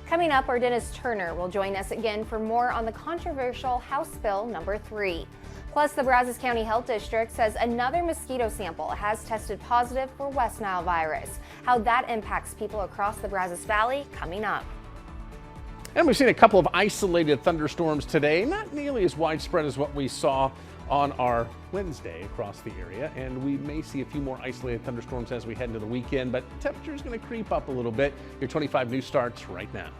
Coming up, our Dennis Turner will join us again for more on the controversial House Bill number 3. Plus, the Brazos County Health District says another mosquito sample has tested positive for West Nile virus. How that impacts people across the Brazos Valley, coming up. And we've seen a couple of isolated thunderstorms today, not nearly as widespread as what we saw on our Wednesday across the area. And we may see a few more isolated thunderstorms as we head into the weekend, but temperature is going to creep up a little bit. Your 25 News starts right now.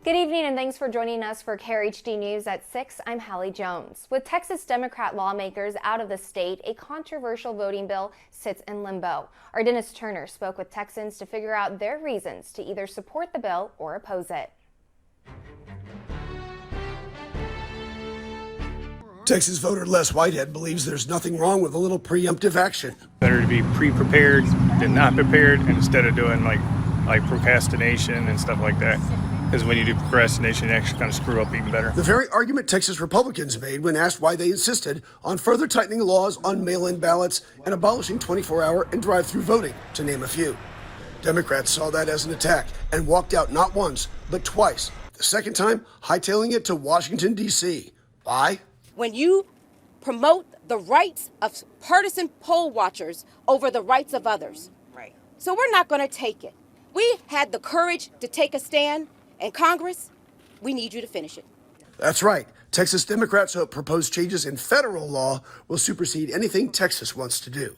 Good evening and thanks for joining us for Krhd News at 6. I'm Hallie Jones. With Texas Democrat lawmakers out of the state, a controversial voting bill sits in limbo. Our Dennis Turner spoke with Texans to figure out their reasons to either support the bill or oppose it. Texas voter Les Whitehead believes there's nothing wrong with a little preemptive action. Better to be pre-prepared than not prepared, and instead of doing like procrastination and stuff like that. Because when you do procrastination, you actually kind of screw up even better. The very argument Texas Republicans made when asked why they insisted on further tightening laws on mail-in ballots and abolishing 24-hour and drive-through voting, to name a few. Democrats saw that as an attack and walked out not once, but twice. The second time, hightailing it to Washington, D.C. Why? When you promote the rights of partisan poll watchers over the rights of others. Right. So we're not going to take it. We had the courage to take a stand. And Congress, we need you to finish it. That's right. Texas Democrats hope proposed changes in federal law will supersede anything Texas wants to do.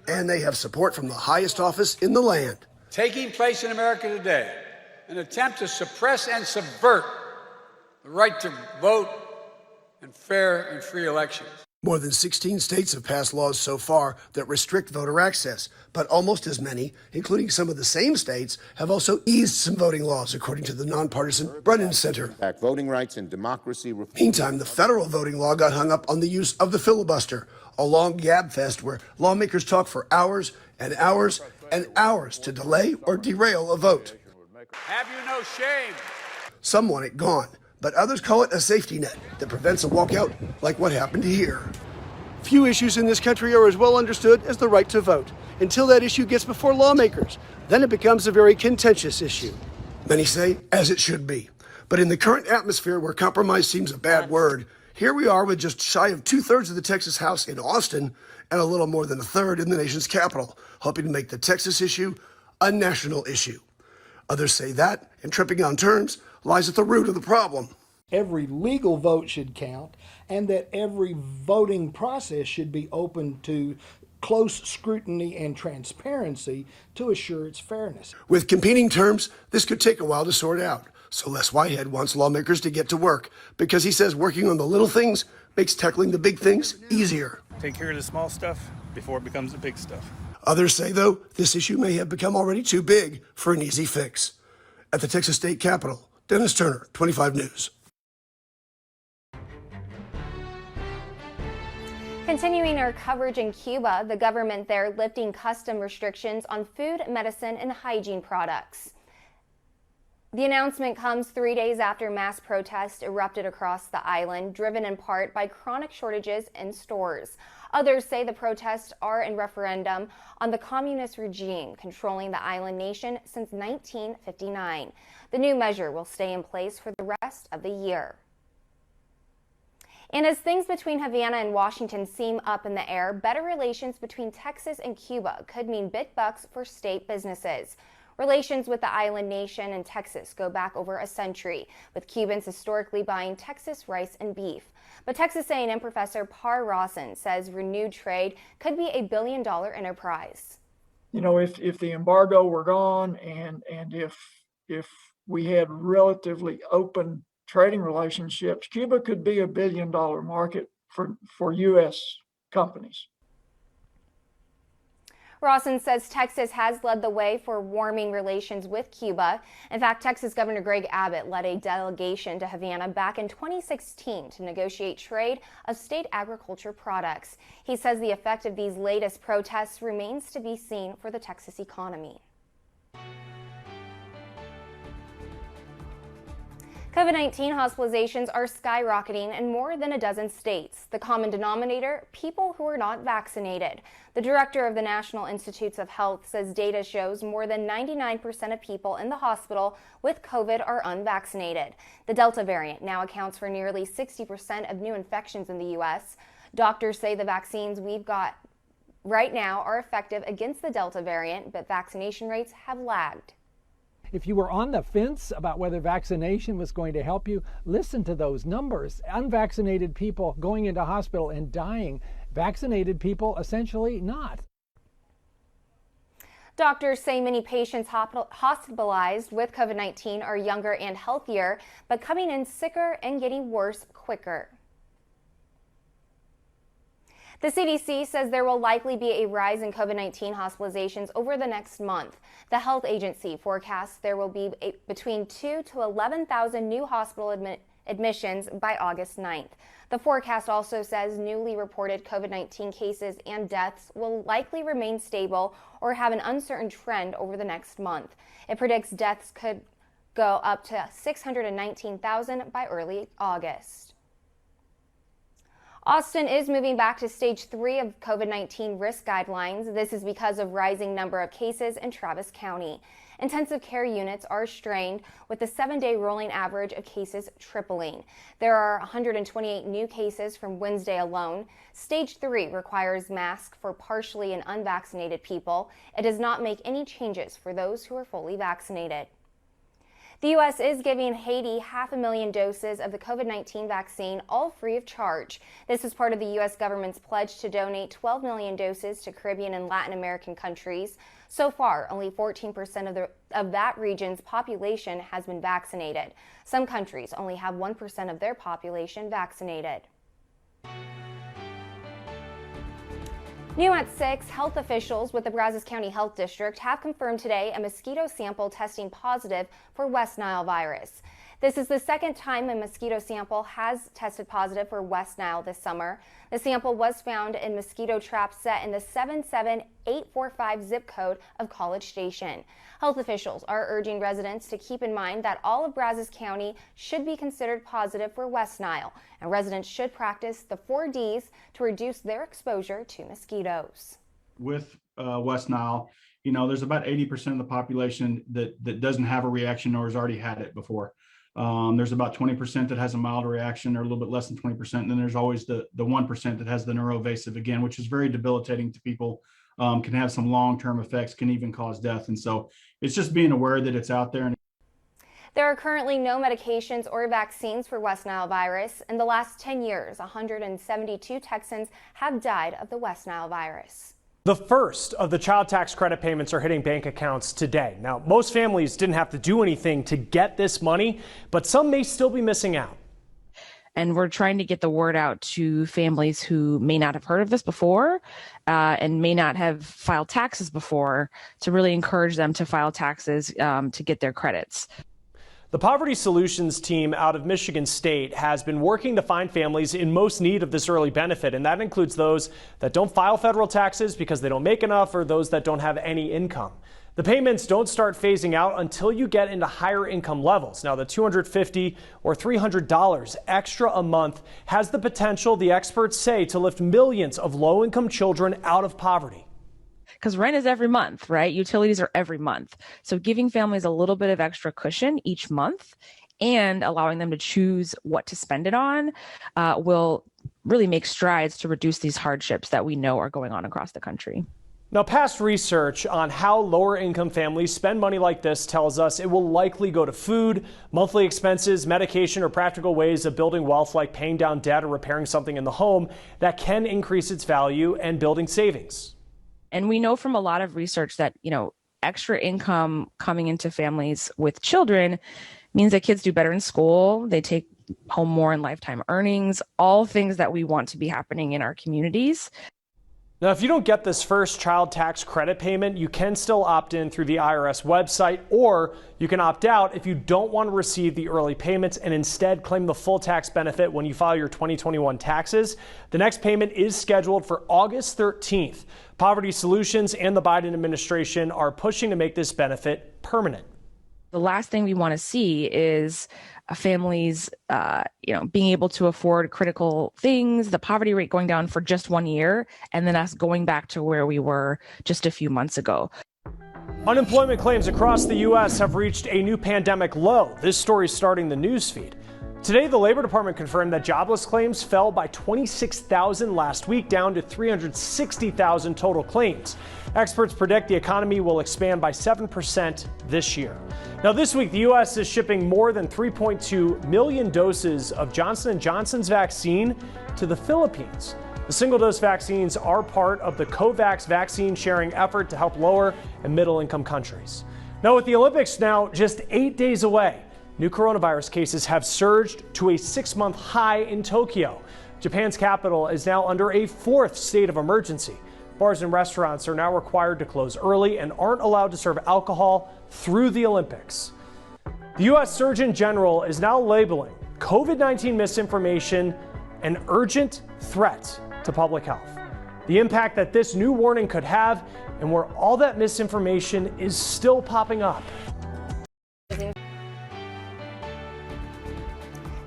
And they have support from the highest office in the land. Taking place in America today, an attempt to suppress and subvert the right to vote and fair and free elections. More than 16 states have passed laws so far that restrict voter access, but almost as many, including some of the same states, have also eased some voting laws, according to the nonpartisan Brennan Center. Voting rights and democracy. Meantime, the federal voting law got hung up on the use of the filibuster, a long gabfest where lawmakers talk for hours and hours and hours to delay or derail a vote. Have you no shame? Some want it gone, but others call it a safety net that prevents a walkout like what happened here. Few issues in this country are as well understood as the right to vote, until that issue gets before lawmakers. Then it becomes a very contentious issue. Many say, as it should be. But in the current atmosphere where compromise seems a bad word, here we are with just shy of 2/3 of the Texas House in Austin and a little more than 1/3 in the nation's capital, hoping to make the Texas issue a national issue. Others say that, and tripping on terms, lies at the root of the problem. Every legal vote should count, and that every voting process should be open to close scrutiny and transparency to assure its fairness. With competing terms, this could take a while to sort out. So Les Whitehead wants lawmakers to get to work because he says working on the little things makes tackling the big things easier. Take care of the small stuff before it becomes the big stuff. Others say, though, this issue may have become already too big for an easy fix. At the Texas State Capitol, Dennis Turner, 25 News. Continuing our coverage in Cuba, the government there lifting custom restrictions on food, medicine, and hygiene products. The announcement comes 3 days after mass protests erupted across the island, driven in part by chronic shortages in stores. Others say the protests are in referendum on the communist regime controlling the island nation since 1959. The new measure will stay in place for the rest of the year. And as things between Havana and Washington seem up in the air, better relations between Texas and Cuba could mean big bucks for state businesses. Relations with the island nation and Texas go back over a century, with Cubans historically buying Texas rice and beef. But Texas A&M professor Par Rawson says renewed trade could be $1 billion enterprise. You know, if the embargo were gone and if we had relatively open trading relationships, Cuba could be $1 billion market for U.S. companies. Rawson says Texas has led the way for warming relations with Cuba. In fact, Texas Governor Greg Abbott led a delegation to Havana back in 2016 to negotiate trade of state agriculture products. He says the effect of these latest protests remains to be seen for the Texas economy. COVID-19 hospitalizations are skyrocketing in more than a dozen states. The common denominator, people who are not vaccinated. The director of the National Institutes of Health says data shows more than 99% of people in the hospital with COVID are unvaccinated. The Delta variant now accounts for nearly 60% of new infections in the U.S. Doctors say the vaccines we've got right now are effective against the Delta variant, but vaccination rates have lagged. If you were on the fence about whether vaccination was going to help you, listen to those numbers. Unvaccinated people going into hospital and dying, vaccinated people essentially not. Doctors say many patients hospitalized with COVID-19 are younger and healthier, but coming in sicker and getting worse quicker. The CDC says there will likely be a rise in COVID-19 hospitalizations over the next month. The health agency forecasts there will be between 2,000 to 11,000 new hospital admissions by August 9th. The forecast also says newly reported COVID-19 cases and deaths will likely remain stable or have an uncertain trend over the next month. It predicts deaths could go up to 619,000 by early August. Austin is moving back to stage 3 of COVID-19 risk guidelines. This is because of rising number of cases in Travis County. Intensive care units are strained, with the 7-day rolling average of cases tripling. There are 128 new cases from Wednesday alone. Stage 3 requires masks for partially and unvaccinated people. It does not make any changes for those who are fully vaccinated. The U.S. is giving Haiti 500,000 doses of the COVID-19 vaccine, all free of charge. This is part of the U.S. government's pledge to donate 12 million doses to Caribbean and Latin American countries. So far, only 14% of that region's population has been vaccinated. Some countries only have 1% of their population vaccinated. New at 6, health officials with the Brazos County Health District have confirmed today a mosquito sample testing positive for West Nile virus. This is the second time a mosquito sample has tested positive for West Nile this summer. The sample was found in mosquito traps set in the 77845 zip code of College Station. Health officials are urging residents to keep in mind that all of Brazos County should be considered positive for West Nile, and residents should practice the 4 Ds to reduce their exposure to mosquitoes. With West Nile, there's about 80% of the population that doesn't have a reaction or has already had it before. There's about 20% that has a mild reaction, or a little bit less than 20%. And then there's always the 1% that has the neuroevasive again, which is very debilitating to people, can have some long-term effects, can even cause death. And so it's just being aware that it's out there. There are currently no medications or vaccines for West Nile virus. In the last 10 years, 172 Texans have died of the West Nile virus. The first of the child tax credit payments are hitting bank accounts today. Now, most families didn't have to do anything to get this money, but some may still be missing out. And we're trying to get the word out to families who may not have heard of this before and may not have filed taxes before, to really encourage them to file taxes to get their credits. The Poverty Solutions team out of Michigan State has been working to find families in most need of this early benefit, and that includes those that don't file federal taxes because they don't make enough, or those that don't have any income. The payments don't start phasing out until you get into higher income levels. Now, the $250 or $300 extra a month has the potential, the experts say, to lift millions of low-income children out of poverty. Because rent is every month, right? Utilities are every month. So giving families a little bit of extra cushion each month and allowing them to choose what to spend it on will really make strides to reduce these hardships that we know are going on across the country. Now, past research on how lower income families spend money like this tells us it will likely go to food, monthly expenses, medication, or practical ways of building wealth like paying down debt or repairing something in the home that can increase its value and building savings. And we know from a lot of research that, extra income coming into families with children means that kids do better in school. They take home more in lifetime earnings, all things that we want to be happening in our communities. Now, if you don't get this first child tax credit payment, you can still opt in through the IRS website, or you can opt out if you don't want to receive the early payments and instead claim the full tax benefit when you file your 2021 taxes. The next payment is scheduled for August 13th. Poverty Solutions and the Biden administration are pushing to make this benefit permanent. The last thing we want to see is families, being able to afford critical things, the poverty rate going down for just 1 year, and then us going back to where we were just a few months ago. Unemployment claims across the U.S. have reached a new pandemic low. This story is starting the news feed. Today, the Labor Department confirmed that jobless claims fell by 26,000 last week, down to 360,000 total claims. Experts predict the economy will expand by 7% this year. Now, this week, the U.S. is shipping more than 3.2 million doses of Johnson & Johnson's vaccine to the Philippines. The single-dose vaccines are part of the COVAX vaccine sharing effort to help lower and middle-income countries. Now, with the Olympics now just 8 days away, new coronavirus cases have surged to a 6-month high in Tokyo. Japan's capital is now under a 4th state of emergency. Bars and restaurants are now required to close early and aren't allowed to serve alcohol through the Olympics. The U.S. Surgeon General is now labeling COVID-19 misinformation an urgent threat to public health. The impact that this new warning could have, and where all that misinformation is still popping up.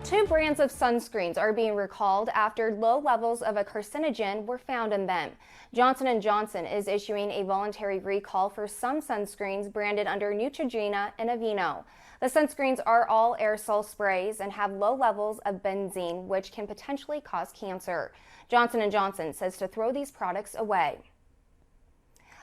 2 brands of sunscreens are being recalled after low levels of a carcinogen were found in them. Johnson & Johnson is issuing a voluntary recall for some sunscreens branded under Neutrogena and Aveeno. The sunscreens are all aerosol sprays and have low levels of benzene, which can potentially cause cancer. Johnson & Johnson says to throw these products away.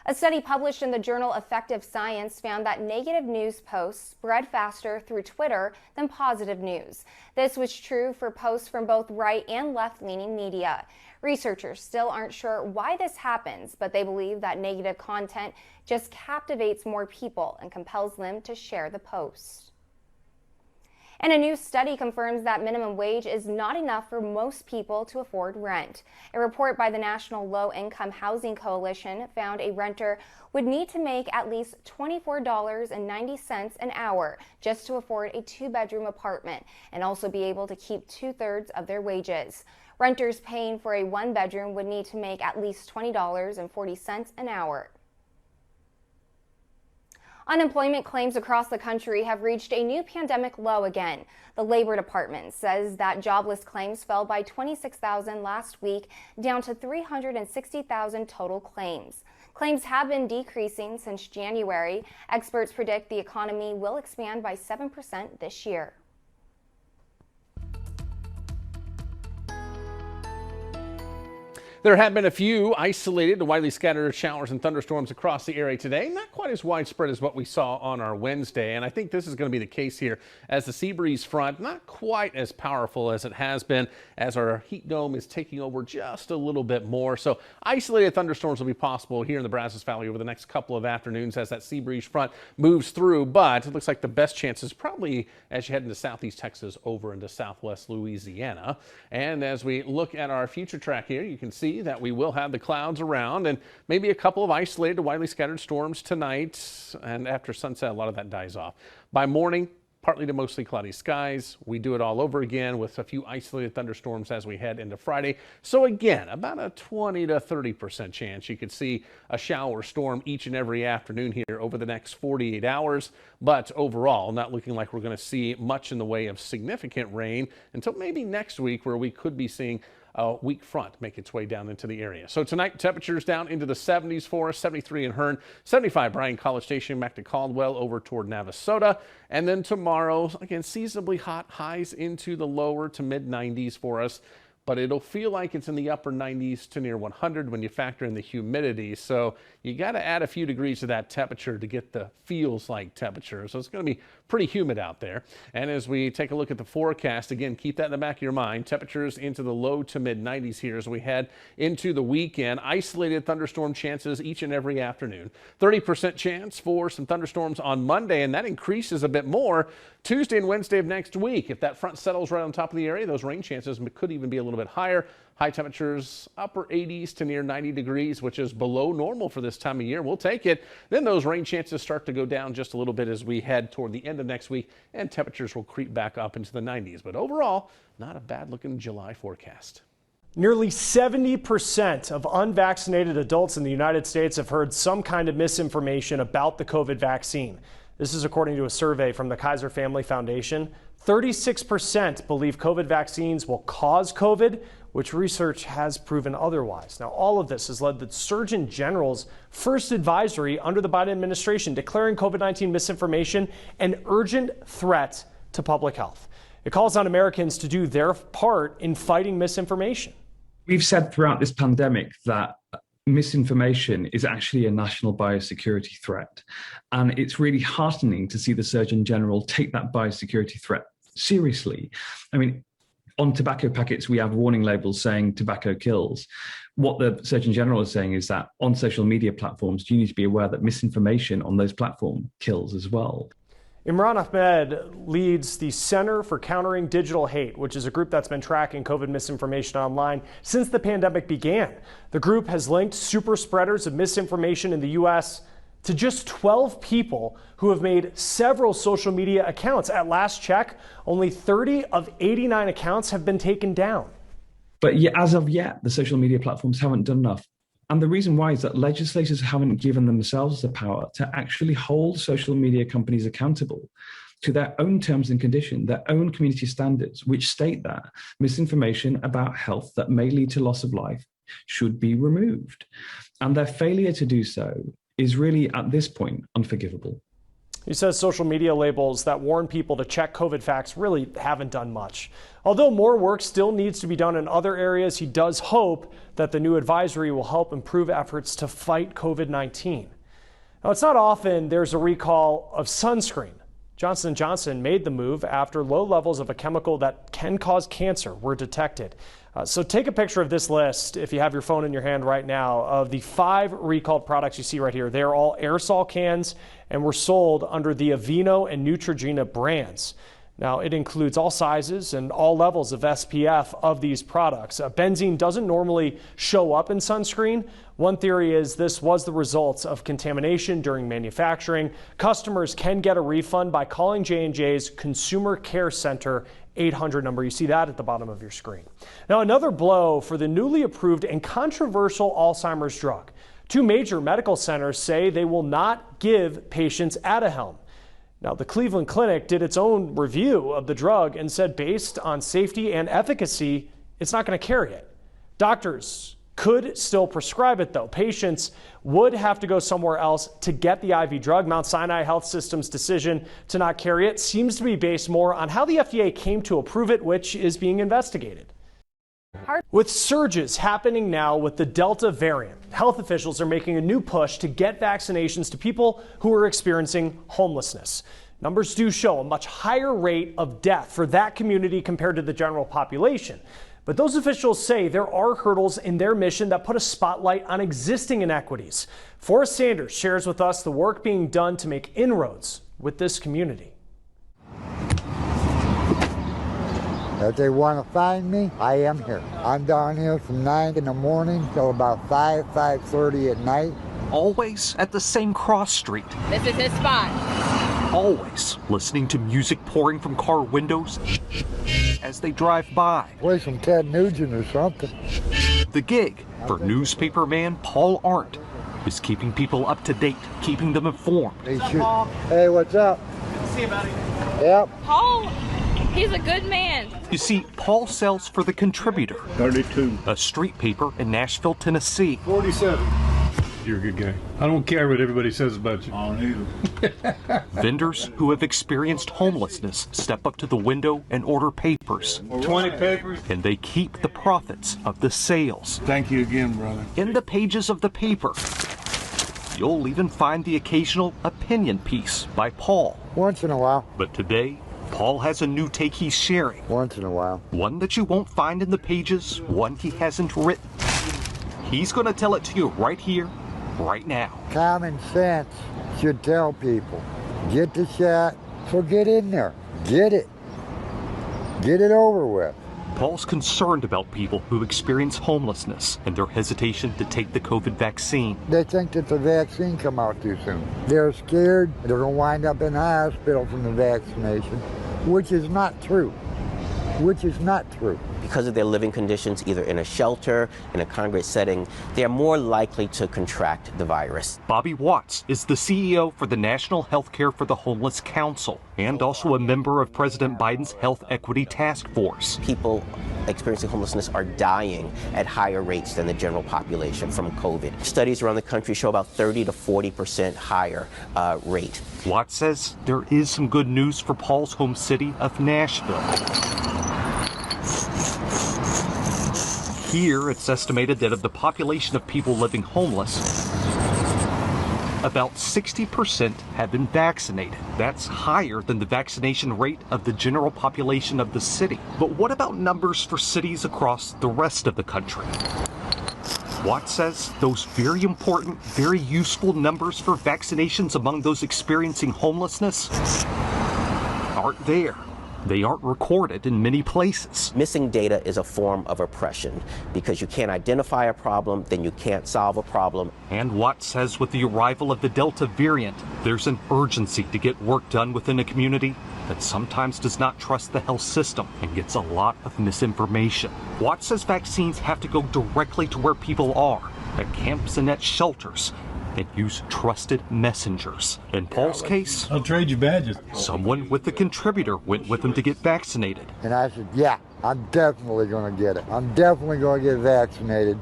A study published in the journal Effective Science found that negative news posts spread faster through Twitter than positive news. This was true for posts from both right and left-leaning media. Researchers still aren't sure why this happens, but they believe that negative content just captivates more people and compels them to share the post. And a new study confirms that minimum wage is not enough for most people to afford rent. A report by the National Low Income Housing Coalition found a renter would need to make at least $24.90 an hour just to afford a 2-bedroom apartment and also be able to keep 2/3 of their wages. Renters paying for a 1-bedroom would need to make at least $20.40 an hour. Unemployment claims across the country have reached a new pandemic low again. The Labor Department says that jobless claims fell by 26,000 last week, down to 360,000 total claims. Claims have been decreasing since January. Experts predict the economy will expand by 7% this year. There have been a few isolated, widely scattered showers and thunderstorms across the area today. Not quite as widespread as what we saw on our Wednesday, and I think this is going to be the case here as the sea breeze front not quite as powerful as it has been as our heat dome is taking over just a little bit more. So isolated thunderstorms will be possible here in the Brazos Valley over the next couple of afternoons as that sea breeze front moves through, but it looks like the best chance is probably as you head into southeast Texas over into southwest Louisiana. And as we look at our future track here, you can see that we will have the clouds around and maybe a couple of isolated, widely scattered storms tonight. And after sunset, a lot of that dies off. By morning, partly to mostly cloudy skies. We do it all over again with a few isolated thunderstorms as we head into Friday. So again, about a 20 to 30% chance you could see a shower storm each and every afternoon here over the next 48 hours. But overall, not looking like we're going to see much in the way of significant rain until maybe next week, where we could be seeing a weak front make its way down into the area. So tonight, temperatures down into the 70s for us, 73 in Hearn, 75 Bryan College Station, back to Caldwell over toward Navasota. And then tomorrow, again, seasonably hot, highs into the lower to mid 90s for us. But it'll feel like it's in the upper 90s to near 100 when you factor in the humidity. So you got to add a few degrees to that temperature to get the feels like temperature. So it's going to be pretty humid out there. And as we take a look at the forecast, again, keep that in the back of your mind. Temperatures into the low to mid 90s here as we head into the weekend. Isolated thunderstorm chances each and every afternoon. 30% chance for some thunderstorms on Monday, and that increases a bit more Tuesday and Wednesday of next week. If that front settles right on top of the area, those rain chances could even be a little bit higher. High temperatures upper 80s to near 90 degrees, which is below normal for this time of year. We'll take it. Then those rain chances start to go down just a little bit as we head toward the end of next week, and temperatures will creep back up into the 90s. But overall, not a bad looking July forecast. Nearly 70% of unvaccinated adults in the United States have heard some kind of misinformation about the COVID vaccine. This is according to a survey from the Kaiser Family Foundation. 36% believe COVID vaccines will cause COVID, which research has proven otherwise. Now, all of this has led the Surgeon General's first advisory under the Biden administration, declaring COVID-19 misinformation an urgent threat to public health. It calls on Americans to do their part in fighting misinformation. We've said throughout this pandemic that misinformation is actually a national biosecurity threat. And it's really heartening to see the Surgeon General take that biosecurity threat seriously. I mean, on tobacco packets, we have warning labels saying tobacco kills. What the Surgeon General is saying is that on social media platforms, you need to be aware that misinformation on those platforms kills as well. Imran Ahmed leads the Center for Countering Digital Hate, which is a group that's been tracking COVID misinformation online since the pandemic began. The group has linked super spreaders of misinformation in the U.S. to just 12 people who have made several social media accounts. At last check, only 30 of 89 accounts have been taken down. But as of yet, the social media platforms haven't done enough. And the reason why is that legislators haven't given themselves the power to actually hold social media companies accountable to their own terms and conditions, their own community standards, which state that misinformation about health that may lead to loss of life should be removed. And their failure to do so is really, at this point, unforgivable. He says social media labels that warn people to check COVID facts really haven't done much. Although more work still needs to be done in other areas, he does hope that the new advisory will help improve efforts to fight COVID-19. Now, it's not often there's a recall of sunscreen. Johnson & Johnson made the move after low levels of a chemical that can cause cancer were detected. So take a picture of this list, if you have your phone in your hand right now, of the 5 recalled products you see right here. They're all aerosol cans and were sold under the Aveeno and Neutrogena brands. Now, it includes all sizes and all levels of SPF of these products. Benzene doesn't normally show up in sunscreen. One theory is this was the result of contamination during manufacturing. Customers can get a refund by calling J&J's Consumer Care Center 800 number. You see that at the bottom of your screen. Now, another blow for the newly approved and controversial Alzheimer's drug. 2 major medical centers say they will not give patients Aduhelm. Now, the Cleveland Clinic did its own review of the drug and said based on safety and efficacy, it's not going to carry it. Doctors could still prescribe it, though. Patients would have to go somewhere else to get the IV drug. Mount Sinai Health System's decision to not carry it seems to be based more on how the FDA came to approve it, which is being investigated. With surges happening now with the Delta variant, health officials are making a new push to get vaccinations to people who are experiencing homelessness. Numbers do show a much higher rate of death for that community compared to the general population. But those officials say there are hurdles in their mission that put a spotlight on existing inequities. Forrest Sanders shares with us the work being done to make inroads with this community. If they want to find me, I am here. I'm down here from 9 in the morning till about 5:30 at night. Always at the same cross street. This is his spot. Always listening to music pouring from car windows as they drive by. Play some Ted Nugent or something. The gig for newspaper man Paul Arndt is keeping people up to date, keeping them informed. Hey, what's up? Good to see you, buddy. Yep. Paul, he's a good man. You see, Paul sells for The Contributor. 32. A street paper in Nashville, Tennessee. 47. You're a good guy. I don't care what everybody says about you. I don't either. Vendors who have experienced homelessness step up to the window and order papers. 20 papers. And they keep the profits of the sales. Thank you again, brother. In the pages of the paper, you'll even find the occasional opinion piece by Paul. Once in a while. But today, Paul has a new take he's sharing. Once in a while. One that you won't find in the pages, one he hasn't written. He's going to tell it to you right here, right now. Common sense should tell people, get the shot, so get in there. Get it. Get it over with. Paul's concerned about people who experience homelessness and their hesitation to take the COVID vaccine. They think that the vaccine come out too soon. They're scared they're going to wind up in the hospital from the vaccination, which is not true. Which is not true. because of their living conditions, either in a shelter, in a congregate setting, they are more likely to contract the virus. Bobby Watts is the CEO for the National Healthcare for the Homeless Council and also a member of President Biden's Health Equity Task Force. People experiencing homelessness are dying at higher rates than the general population from COVID. Studies around the country show about 30 to 40% higher rate. Watts says there is some good news for Paul's home city of Nashville. Here, it's estimated that of the population of people living homeless, about 60% have been vaccinated. That's higher than the vaccination rate of the general population of the city. But what about numbers for cities across the rest of the country? Watts says those very important, very useful numbers for vaccinations among those experiencing homelessness aren't there. They aren't recorded in many places. Missing data is a form of oppression because you can't identify a problem, then you can't solve a problem. And Watts says with the arrival of the Delta variant, there's an urgency to get work done within a community that sometimes does not trust the health system and gets a lot of misinformation. Watts says vaccines have to go directly to where people are, at camps and at shelters, and use trusted messengers. In Paul's case, I'll trade you badges. Someone with the contributor went with him to get vaccinated. And I said, yeah, I'm definitely going to get it. I'm definitely going to get vaccinated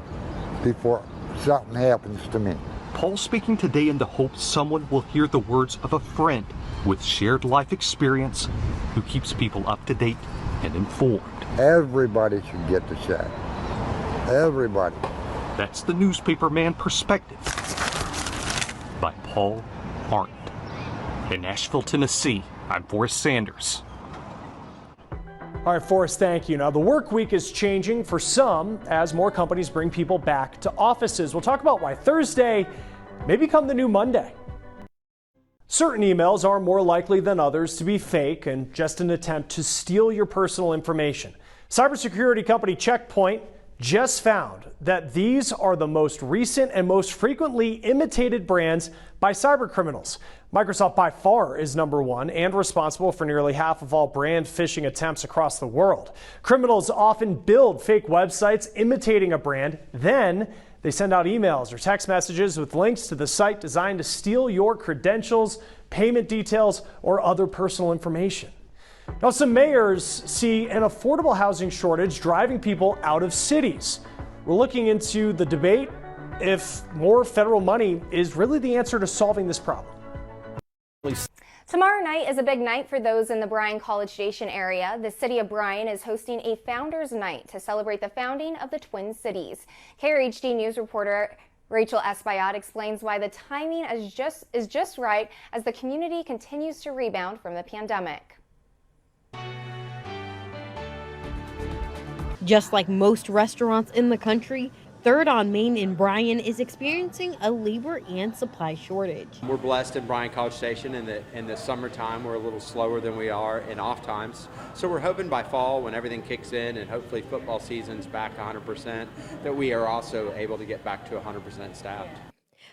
before something happens to me. Paul speaking today in the hope someone will hear the words of a friend with shared life experience who keeps people up to date and informed. Everybody should get the shot. Everybody. That's the Newspaper Man Perspective by Paul Arndt. In Nashville, Tennessee, I'm Forrest Sanders. All right, Forrest, thank you. Now, the work week is changing for some as more companies bring people back to offices. We'll talk about why Thursday may become the new Monday. Certain emails are more likely than others to be fake and just an attempt to steal your personal information. Cybersecurity company Check Point just found that these are the most recent and most frequently imitated brands by cybercriminals. Microsoft by far is number one and responsible for nearly half of all brand phishing attempts across the world. Criminals often build fake websites imitating a brand, then they send out emails or text messages with links to the site designed to steal your credentials, payment details, or other personal information. Now, some mayors see an affordable housing shortage driving people out of cities. We're looking into the debate if more federal money is really the answer to solving this problem. Tomorrow night is a big night for those in the Bryan College Station area. The city of Bryan is hosting a Founders Night to celebrate the founding of the Twin Cities. KRHD News reporter Rachel Espaillat explains why the timing is just right as the community continues to rebound from the pandemic. Just like most restaurants in the country, Third on Main in Bryan is experiencing a labor and supply shortage. We're blessed in Bryan College Station in the summertime. We're a little slower than we are in off times. So we're hoping by fall, when everything kicks in and hopefully football season's back 100%, that we are also able to get back to 100% staffed.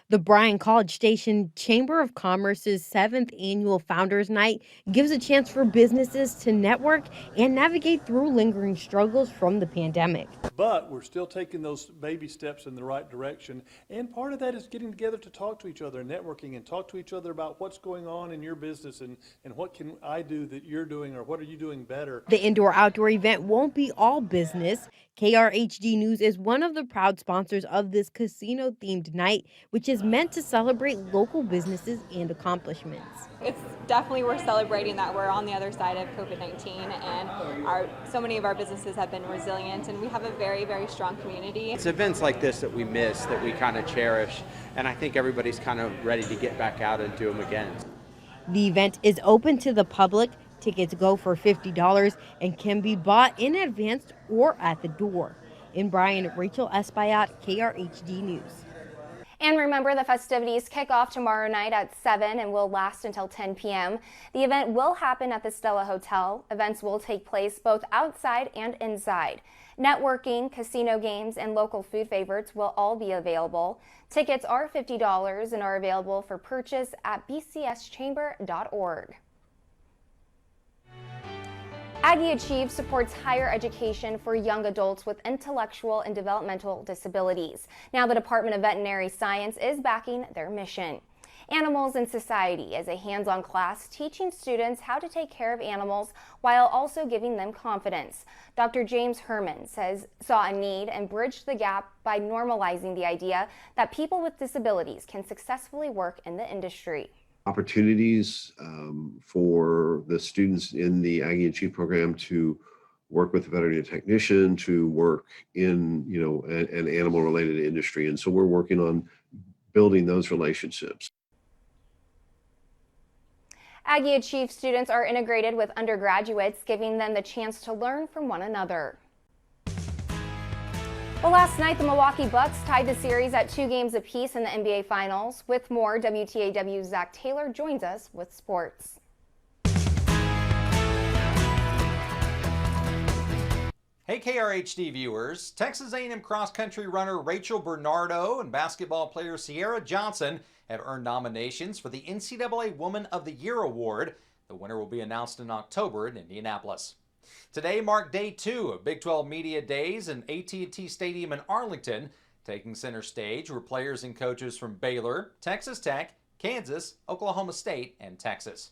The Bryan College Station Chamber of Commerce's 7th annual Founders Night gives a chance for businesses to network and navigate through lingering struggles from the pandemic. But we're still taking those baby steps in the right direction. And part of that is getting together to talk to each other, networking, and talk to each other about what's going on in your business and what can I do that you're doing, or what are you doing better. The indoor-outdoor event won't be all business. KRHD News is one of the proud sponsors of this casino-themed night, which is meant to celebrate local businesses and accomplishments. It's definitely worth celebrating that we're on the other side of COVID-19, and so many of our businesses have been resilient, and we have a very, very strong community. It's events like this that we miss, that we kind of cherish, and I think everybody's kind of ready to get back out and do them again. The event is open to the public. Tickets go for $50 and can be bought in advance or at the door. In Bryan, Rachel Espaillat, KRHD News. And remember, the festivities kick off tomorrow night at 7 and will last until 10 p.m. The event will happen at the Stella Hotel. Events will take place both outside and inside. Networking, casino games, and local food favorites will all be available. Tickets are $50 and are available for purchase at bcschamber.org. Aggie Achieve supports higher education for young adults with intellectual and developmental disabilities. Now the Department of Veterinary Science is backing their mission. Animals in Society is a hands-on class teaching students how to take care of animals while also giving them confidence. Dr. James Herman saw a need and bridged the gap by normalizing the idea that people with disabilities can successfully work in the industry. Opportunities for the students in the Aggie Achieve program to work with a veterinary technician, to work in an animal related industry. And so we're working on building those relationships. Aggie Achieve students are integrated with undergraduates, giving them the chance to learn from one another. Well, last night, the Milwaukee Bucks tied the series at 2 games apiece in the NBA Finals. With more, WTAW's Zach Taylor joins us with sports. Hey KRHD viewers, Texas A&M cross-country runner Rachel Bernardo and basketball player Sierra Johnson have earned nominations for the NCAA Woman of the Year Award. The winner will be announced in October in Indianapolis. Today marked day 2 of Big 12 Media Days in AT&T Stadium in Arlington. Taking center stage were players and coaches from Baylor, Texas Tech, Kansas, Oklahoma State, and Texas.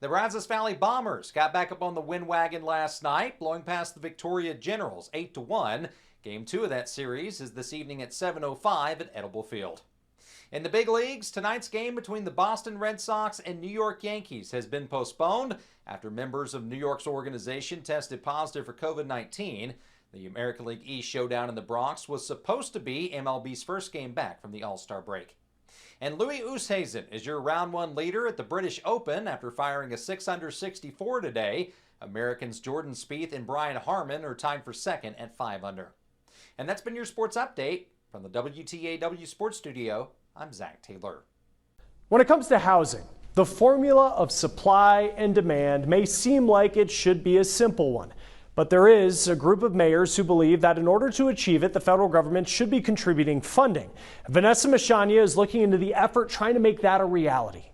The Brazos Valley Bombers got back up on the win wagon last night, blowing past the Victoria Generals 8-1. Game 2 of that series is this evening at 7:05 at Edible Field. In the big leagues, tonight's game between the Boston Red Sox and New York Yankees has been postponed after members of New York's organization tested positive for COVID-19. The American League East showdown in the Bronx was supposed to be MLB's first game back from the All-Star break. And Louis Oosthuizen is your round 1 leader at the British Open after firing a 6-under-64 today. Americans Jordan Spieth and Brian Harman are tied for second at 5-under. And that's been your sports update. From the WTAW Sports Studio, I'm Zach Taylor. When it comes to housing, the formula of supply and demand may seem like it should be a simple one. But there is a group of mayors who believe that in order to achieve it, the federal government should be contributing funding. Vanessa Machania is looking into the effort trying to make that a reality.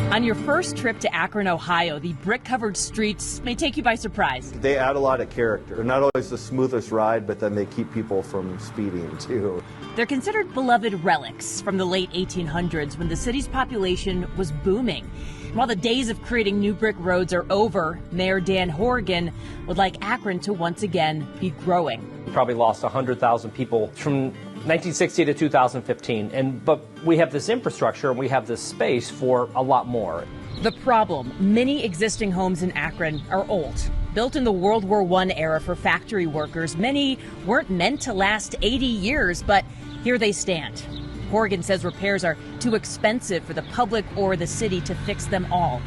On your first trip to Akron, Ohio, the brick-covered streets may take you by surprise. They add a lot of character. They're not always the smoothest ride, but then they keep people from speeding too. They're considered beloved relics from the late 1800s when the city's population was booming. While the days of creating new brick roads are over, Mayor Dan Horgan would like Akron to once again be growing. We probably lost 100,000 people from 1960 to 2015, but we have this infrastructure and we have this space for a lot more. The problem, many existing homes in Akron are old. Built in the World War I era for factory workers, many weren't meant to last 80 years, but here they stand. Horgan says repairs are too expensive for the public or the city to fix them all.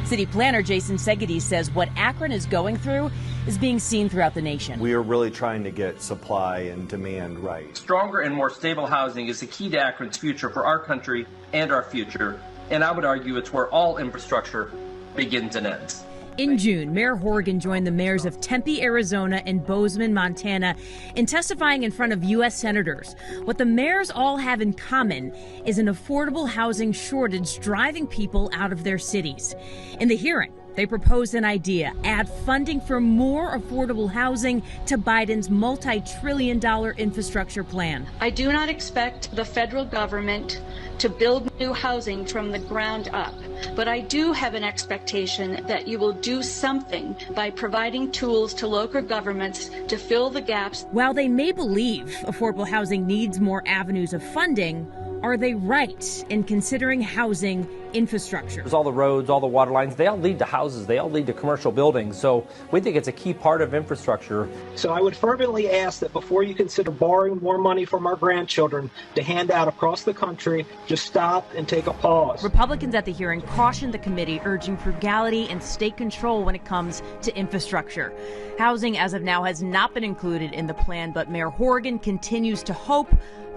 City planner Jason Segedie says what Akron is going through is being seen throughout the nation. We are really trying to get supply and demand right. Stronger and more stable housing is the key to Akron's future for our country and our future. And I would argue it's where all infrastructure begins and ends. In June, Mayor Horgan joined the mayors of Tempe, Arizona and Bozeman, Montana in testifying in front of U.S. senators. What the mayors all have in common is an affordable housing shortage driving people out of their cities. In the hearing, they proposed an idea, add funding for more affordable housing to Biden's multi-trillion-dollar infrastructure plan. I do not expect the federal government to build new housing from the ground up, but I do have an expectation that you will do something by providing tools to local governments to fill the gaps. While they may believe affordable housing needs more avenues of funding, are they right in considering housing infrastructure? There's all the roads, all the water lines, they all lead to houses, they all lead to commercial buildings. So we think it's a key part of infrastructure. So I would fervently ask that before you consider borrowing more money from our grandchildren to hand out across the country, just stop and take a pause. Republicans at the hearing cautioned the committee, urging frugality and state control when it comes to infrastructure. Housing, as of now, has not been included in the plan, but Mayor Horgan continues to hope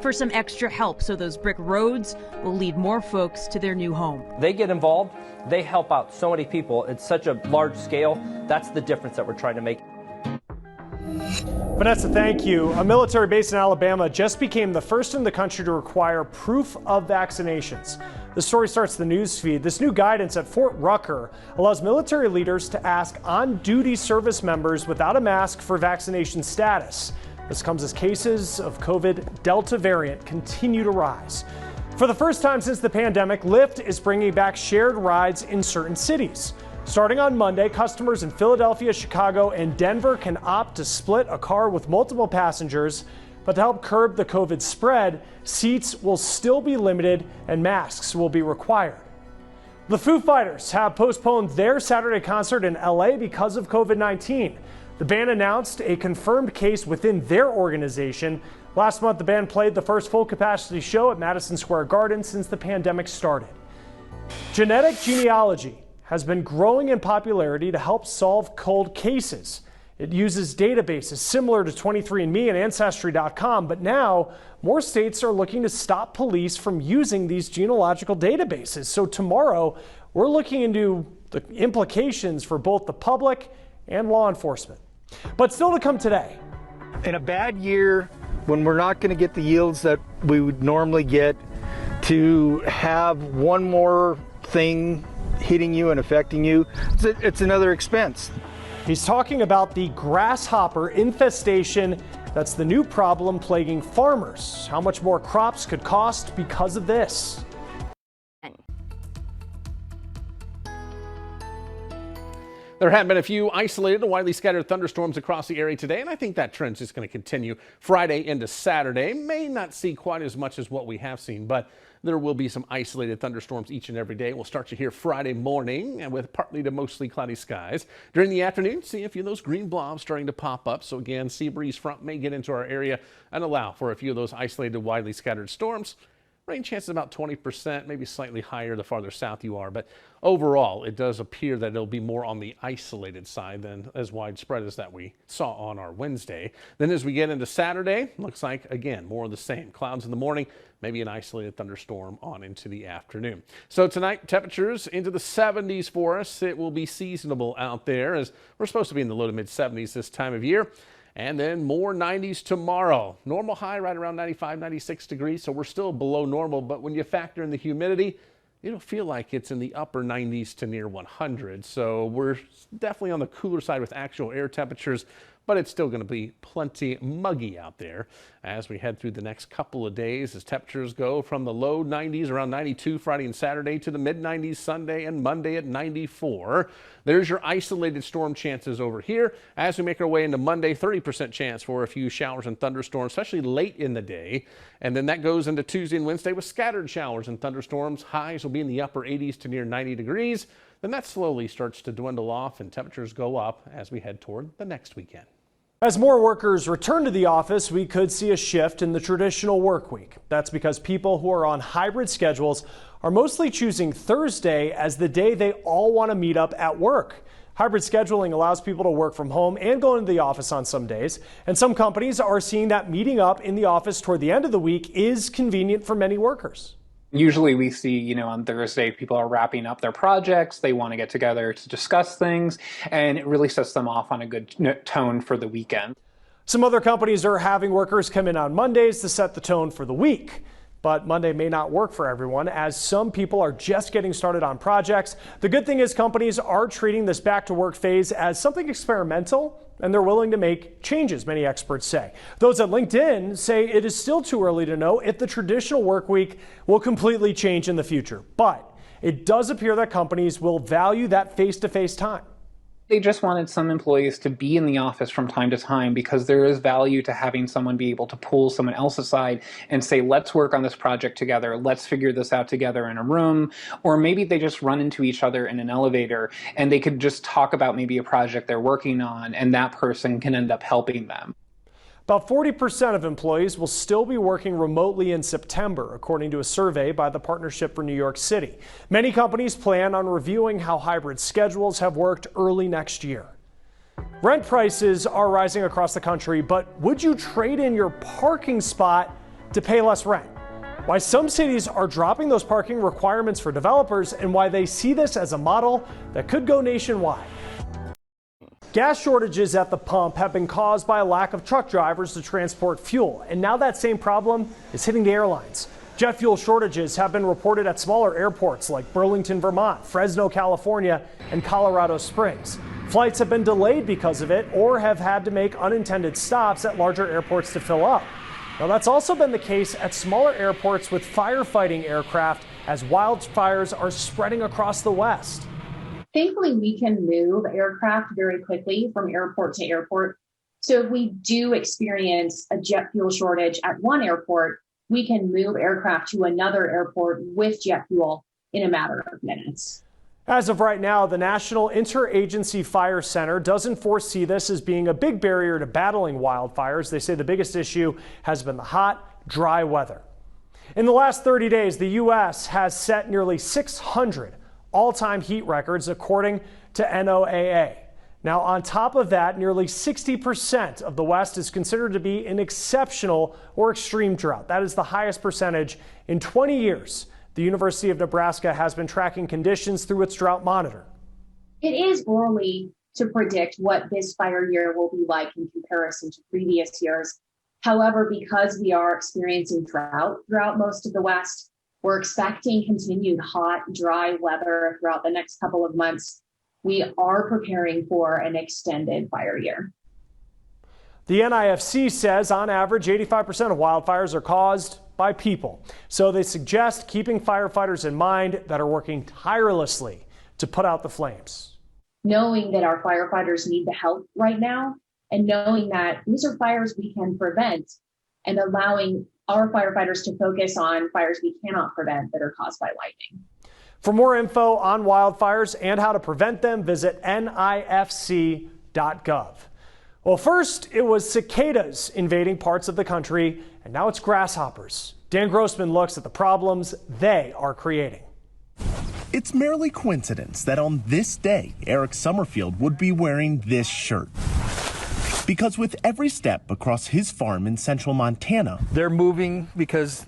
for some extra help so those brick roads will lead more folks to their new home. They get involved, they help out so many people. It's such a large scale. That's the difference that we're trying to make. Vanessa, thank you. A military base in Alabama just became the first in the country to require proof of vaccinations. The story starts the news feed. This new guidance at Fort Rucker allows military leaders to ask on-duty service members without a mask for vaccination status. This comes as cases of COVID Delta variant continue to rise. For the first time since the pandemic, Lyft is bringing back shared rides in certain cities. Starting on Monday, customers in Philadelphia, Chicago, and Denver can opt to split a car with multiple passengers. But to help curb the COVID spread, seats will still be limited and masks will be required. The Foo Fighters have postponed their Saturday concert in LA because of COVID-19. The band announced a confirmed case within their organization. Last month, the band played the first full capacity show at Madison Square Garden since the pandemic started. Genetic genealogy has been growing in popularity to help solve cold cases. It uses databases similar to 23andMe and Ancestry.com, but now more states are looking to stop police from using these genealogical databases. So tomorrow, we're looking into the implications for both the public and law enforcement. But still to come today. In a bad year, when we're not going to get the yields that we would normally get, to have one more thing hitting you and affecting you, it's another expense. He's talking about the grasshopper infestation. That's the new problem plaguing farmers. How much more crops could cost because of this? There have been a few isolated and widely scattered thunderstorms across the area today, and I think that trend's just going to continue Friday into Saturday. May not see quite as much as what we have seen, but there will be some isolated thunderstorms each and every day. We'll start you here Friday morning and with partly to mostly cloudy skies. During the afternoon, see a few of those green blobs starting to pop up. So again, sea breeze front may get into our area and allow for a few of those isolated, widely scattered storms. Rain chances about 20%, maybe slightly higher the farther south you are. But overall, it does appear that it'll be more on the isolated side than as widespread as that we saw on our Wednesday. Then as we get into Saturday, looks like, again, more of the same. Clouds in the morning, maybe an isolated thunderstorm on into the afternoon. So tonight, temperatures into the 70s for us. It will be seasonable out there as we're supposed to be in the low to mid 70s this time of year. And then more 90s tomorrow. Normal high right around 95, 96 degrees, so we're still below normal. But when you factor in the humidity, it'll feel like it's in the upper 90s to near 100. So we're definitely on the cooler side with actual air temperatures, but it's still going to be plenty muggy out there as we head through the next couple of days as temperatures go from the low 90s, around 92 Friday and Saturday, to the mid 90s Sunday and Monday at 94. There's your isolated storm chances over here. As we make our way into Monday, 30% chance for a few showers and thunderstorms, especially late in the day. And then that goes into Tuesday and Wednesday with scattered showers and thunderstorms. Highs will be in the upper 80s to near 90 degrees. Then that slowly starts to dwindle off and temperatures go up as we head toward the next weekend. As more workers return to the office, we could see a shift in the traditional work week. That's because people who are on hybrid schedules are mostly choosing Thursday as the day they all want to meet up at work. Hybrid scheduling allows people to work from home and go into the office on some days. And some companies are seeing that meeting up in the office toward the end of the week is convenient for many workers. Usually we see, on Thursday, people are wrapping up their projects. They want to get together to discuss things, and it really sets them off on a good tone for the weekend. Some other companies are having workers come in on Mondays to set the tone for the week. But Monday may not work for everyone, as some people are just getting started on projects. The good thing is companies are treating this back to work phase as something experimental, and they're willing to make changes, many experts say. Those at LinkedIn say it is still too early to know if the traditional work week will completely change in the future. But it does appear that companies will value that face-to-face time. They just wanted some employees to be in the office from time to time because there is value to having someone be able to pull someone else aside and say, let's work on this project together. Let's figure this out together in a room. Or maybe they just run into each other in an elevator and they could just talk about maybe a project they're working on, and that person can end up helping them. About 40% of employees will still be working remotely in September, according to a survey by the Partnership for New York City. Many companies plan on reviewing how hybrid schedules have worked early next year. Rent prices are rising across the country, but would you trade in your parking spot to pay less rent? Why some cities are dropping those parking requirements for developers, and why they see this as a model that could go nationwide. Gas shortages at the pump have been caused by a lack of truck drivers to transport fuel, and now that same problem is hitting the airlines. Jet fuel shortages have been reported at smaller airports like Burlington, Vermont, Fresno, California, and Colorado Springs. Flights have been delayed because of it or have had to make unintended stops at larger airports to fill up. Now, that's also been the case at smaller airports with firefighting aircraft as wildfires are spreading across the West. Thankfully, we can move aircraft very quickly from airport to airport. So if we do experience a jet fuel shortage at one airport, we can move aircraft to another airport with jet fuel in a matter of minutes. As of right now, the National Interagency Fire Center doesn't foresee this as being a big barrier to battling wildfires. They say the biggest issue has been the hot, dry weather. In the last 30 days, the U.S. has set nearly 600 all-time heat records, according to NOAA. Now, on top of that, nearly 60% of the West is considered to be an exceptional or extreme drought. That is the highest percentage in 20 years. The University of Nebraska has been tracking conditions through its drought monitor. It is early to predict what this fire year will be like in comparison to previous years. However, because we are experiencing drought throughout most of the West, we're expecting continued hot, dry weather throughout the next couple of months. We are preparing for an extended fire year. The NIFC says on average 85% of wildfires are caused by people. So they suggest keeping firefighters in mind that are working tirelessly to put out the flames. Knowing that our firefighters need the help right now, and knowing that these are fires we can prevent, and allowing our firefighters to focus on fires we cannot prevent that are caused by lightning. For more info on wildfires and how to prevent them, visit nifc.gov. Well, first it was cicadas invading parts of the country, and now it's grasshoppers. Dan Grossman looks at the problems they are creating. It's merely coincidence that on this day, Eric Summerfield would be wearing this shirt. Because with every step across his farm in central Montana, they're moving because,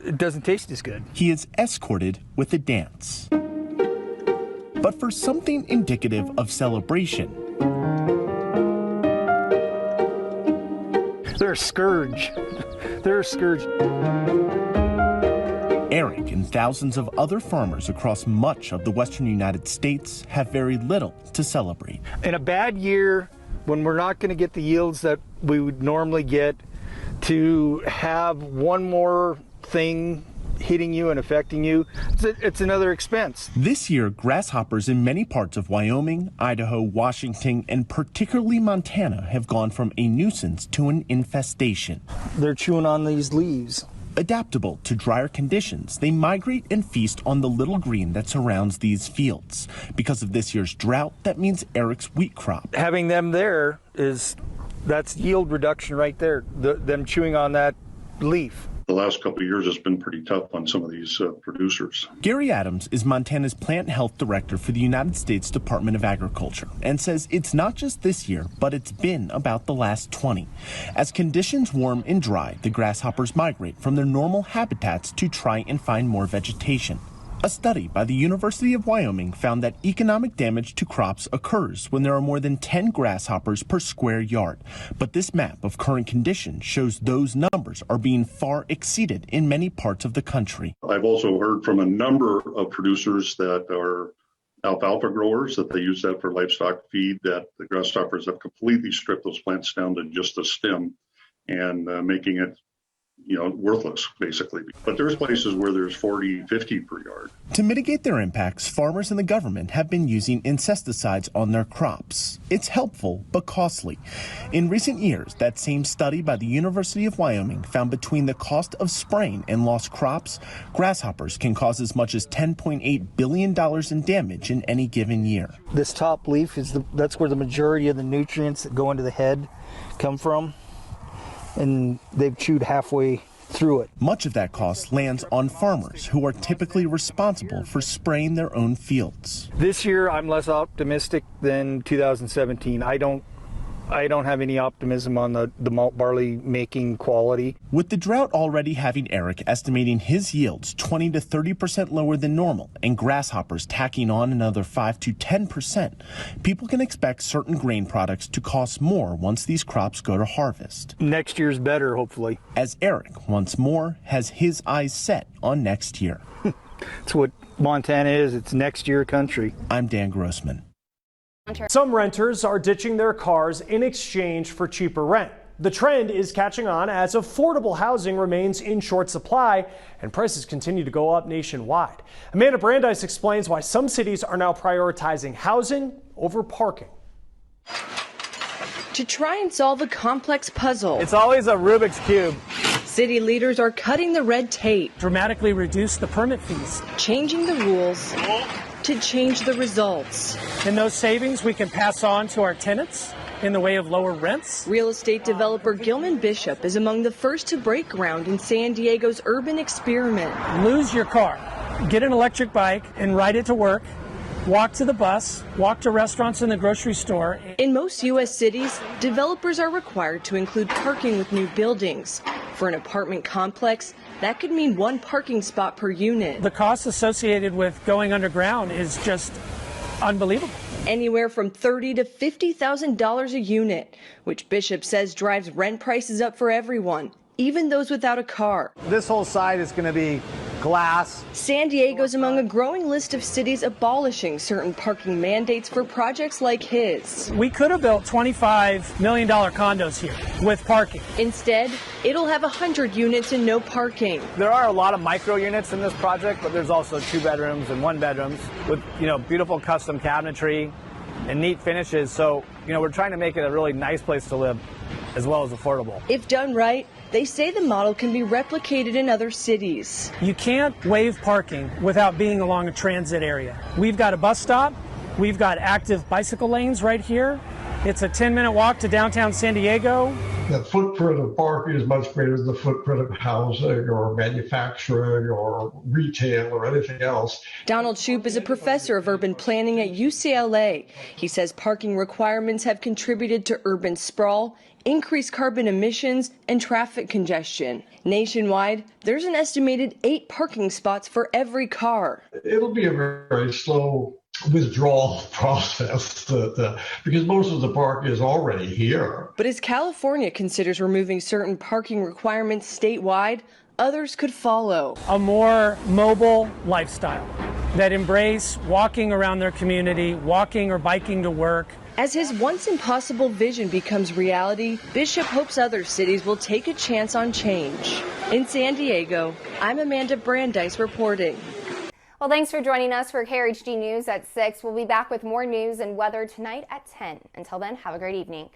it doesn't taste as good. He is escorted with a dance. But for something indicative of celebration, they're a scourge. They're a scourge. Eric and thousands of other farmers across much of the western United States have very little to celebrate. In a bad year, when we're not going to get the yields that we would normally get, to have one more thing hitting you and affecting you, it's another expense. This year, grasshoppers in many parts of Wyoming, Idaho, Washington, and particularly Montana have gone from a nuisance to an infestation. They're chewing on these leaves. Adaptable to drier conditions, they migrate and feast on the little green that surrounds these fields. Because of this year's drought, that means Eric's wheat crop. Having them there that's yield reduction right there, them chewing on that leaf. The last couple of years has been pretty tough on some of these producers. Gary Adams is Montana's plant health director for the United States Department of Agriculture and says it's not just this year, but it's been about the last 20. As conditions warm and dry, the grasshoppers migrate from their normal habitats to try and find more vegetation. A study by the University of Wyoming found that economic damage to crops occurs when there are more than 10 grasshoppers per square yard. But this map of current conditions shows those numbers are being far exceeded in many parts of the country. I've also heard from a number of producers that are alfalfa growers that they use that for livestock feed, that the grasshoppers have completely stripped those plants down to just a stem and making it worthless, basically. But there's places where there's 40, 50 per yard. To mitigate their impacts, farmers and the government have been using insecticides on their crops. It's helpful, but costly. In recent years, that same study by the University of Wyoming found between the cost of spraying and lost crops, grasshoppers can cause as much as $10.8 billion in damage in any given year. This top leaf, that's where the majority of the nutrients that go into the head come from. And they've chewed halfway through it. Much of that cost lands on farmers who are typically responsible for spraying their own fields. This year, I'm less optimistic than 2017. I don't I don't have any optimism on the malt barley making quality. With the drought already having Eric estimating his yields 20 to 30% lower than normal and grasshoppers tacking on another 5 to 10%, people can expect certain grain products to cost more once these crops go to harvest. Next year's better, hopefully. As Eric, once more, has his eyes set on next year. It's what Montana is. It's next year country. I'm Dan Grossman. Some renters are ditching their cars in exchange for cheaper rent. The trend is catching on as affordable housing remains in short supply and prices continue to go up nationwide. Amanda Brandeis explains why some cities are now prioritizing housing over parking. To try and solve a complex puzzle, it's always a Rubik's Cube. City leaders are cutting the red tape, dramatically reduce the permit fees, changing the rules to change the results. And those savings we can pass on to our tenants in the way of lower rents. Real estate developer Gilman Bishop is among the first to break ground in San Diego's urban experiment. Lose your car, get an electric bike and ride it to work. Walk to the bus, walk to restaurants and the grocery store. In most U.S. cities, developers are required to include parking with new buildings. For an apartment complex, that could mean one parking spot per unit. The cost associated with going underground is just unbelievable. Anywhere from $30,000 to $50,000 a unit, which Bishop says drives rent prices up for everyone, even those without a car. This whole side is going to be glass. San Diego's among a growing list of cities abolishing certain parking mandates for projects like his. We could have built $25 million condos here with parking. Instead, it'll have 100 units and no parking. There are a lot of micro units in this project, but there's also 2 bedrooms and 1 bedrooms with, beautiful custom cabinetry and neat finishes. So, we're trying to make it a really nice place to live as well as affordable. If done right, they say the model can be replicated in other cities. You can't waive parking without being along a transit area. We've got a bus stop. We've got active bicycle lanes right here. It's a 10-minute walk to downtown San Diego. The footprint of parking is much greater than the footprint of housing or manufacturing or retail or anything else. Donald Shoup is a professor of urban planning at UCLA. He says parking requirements have contributed to urban sprawl, increased carbon emissions, and traffic congestion. Nationwide, there's an estimated 8 parking spots for every car. It'll be a very slow withdrawal process because most of the park is already here. But as California considers removing certain parking requirements statewide, others could follow. A more mobile lifestyle that embrace walking around their community, walking or biking to work. As his once impossible vision becomes reality, Bishop hopes other cities will take a chance on change. In San Diego, I'm Amanda Brandeis reporting. Well, thanks for joining us for KRHD News at 6. We'll be back with more news and weather tonight at 10. Until then, have a great evening.